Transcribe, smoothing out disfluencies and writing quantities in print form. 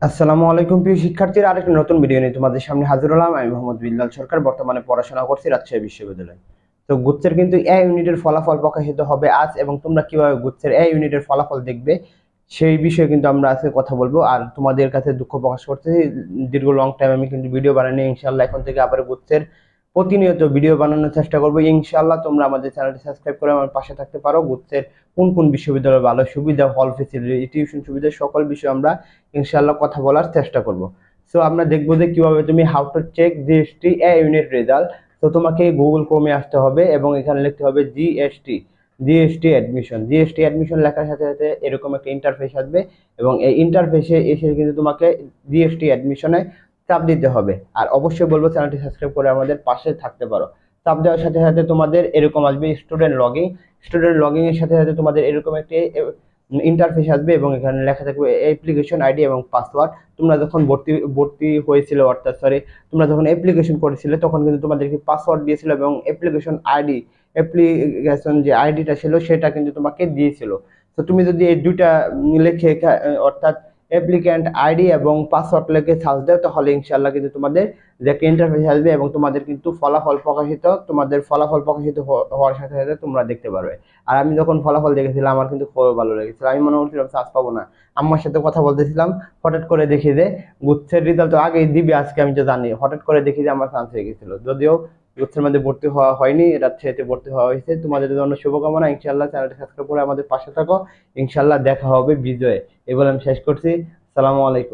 আসসালামু আলাইকুম প্রিয় শিক্ষার্থীরা, আরেকটা নতুন ভিডিও নিয়ে তোমাদের সামনে হাজির হলাম। আমি মোহাম্মদ বিল্লাল সরকার, বর্তমানে পড়াশোনা করছি রাজশাহী বিশ্ববিদ্যালয়ে। তো গুচ্ছের কিন্তু এ ইউনিটের ফলাফল প্রকাশিত হবে আজ, এবং তোমরা কিভাবে গুচ্ছের এ ইউনিটের ফলাফল দেখবে সেই বিষয়ে কিন্তু আমরা আজকে কথা বলবো। আর তোমাদের কাছে দুঃখ প্রকাশ করতেছি, দীর্ঘ লং টাইম আমি কিন্তু ভিডিও বানাইনি। ইনশাআল্লাহ এখন থেকে আবার গুচ্ছের প্রতিনিয়ত ভিডিও বানানোর চেষ্টা করবো। ইনশাআল্লাহ তোমরা আমাদের চ্যানেলটি সাবস্ক্রাইব করে আমার পাশে থাকতে পারো। গুচ্ছের কোন কোন বিশ্ববিদ্যালয়ে ভালো সুবিধা, হল ফেসিলিটি, টিউশন সুবিধা, সকল বিষয়ে আমরা ইনশাআল্লাহ কথা বলার চেষ্টা করব। সো আমরা দেখবো যে কিভাবে তুমি হাউ টু চেক জিএসটি এ ইউনিট রেজাল্ট। তো তোমাকে গুগল ক্রোমে আসতে হবে এবং এখানে লিখতে হবে জিএসটি অ্যাডমিশন। জিএসটি অ্যাডমিশন লেখার সাথে সাথে এরকম একটা ইন্টারফেস আসবে, এবং এই ইন্টারফেসে এসে কিন্তু তোমাকে জিএসটি অ্যাডমিশনে চাপ দিতে হবে। আর অবশ্যই বলবো চ্যানেলটি সাবস্ক্রাইব করে আমাদের পাশে থাকতে পারো। চাপ দেওয়ার সাথে সাথে তোমাদের এরকম আসবে স্টুডেন্ট লগইং এর সাথে সাথে তোমাদের এরকম একটি ইন্টারফেস আসবে, এবং এখানে লেখা থাকবে অ্যাপ্লিকেশন আইডি এবং পাসওয়ার্ড। তোমরা যখন ভর্তি হয়েছিল, অর্থাৎ তোমরা যখন অ্যাপ্লিকেশন করেছিলে তখন কিন্তু তোমাদেরকে পাসওয়ার্ড দিয়েছিল, এবং অ্যাপ্লিকেশন যে আইডিটা ছিল সেটা কিন্তু তোমাকে দিয়েছিল। তো তুমি যদি এই দুইটা লিখে অর্থাৎ অ্যাপ্লিক্যান্ট আইডি এবং পাসওয়ার্ড লিখে সার্চ দাও, তাহলে ইনশাআল্লাহ কিন্তু তোমাদের যে একটা ইন্টারফেস আসবে, এবং তোমাদের কিন্তু ফলাফল প্রকাশিত হওয়ার সাথে সাথে তোমরা দেখতে পারবে। আর আমি যখন ফলাফল দেখেছিলাম আমার কিন্তু খুব ভালো লেগেছিল। আমি মনে করছিলাম চান্স পাবো না। আম্মার সাথে কথা বলতেছিলাম, হঠাৎ করে দেখি যে গুচ্ছের রেজাল্ট তো আগেই দিবে আজকে, আমি তো জানি। হঠাৎ করে দেখি যে আমার চান্স হয়ে গেছিল, যদিও গুচ্ছের মধ্যে ভর্তি হওয়া হয়নি, রাজশাহীতে ভর্তি হওয়া হয়েছে। তোমাদের জন্য শুভকামনা। ইনশাআল্লাহ চ্যানেলটি সাবস্ক্রাইব করে আমাদের পাশে থাকো। ইনশাআল্লাহ দেখা হবে বিজয়ে। এই বলে আমি শেষ করছি। আসসালামু আলাইকুম।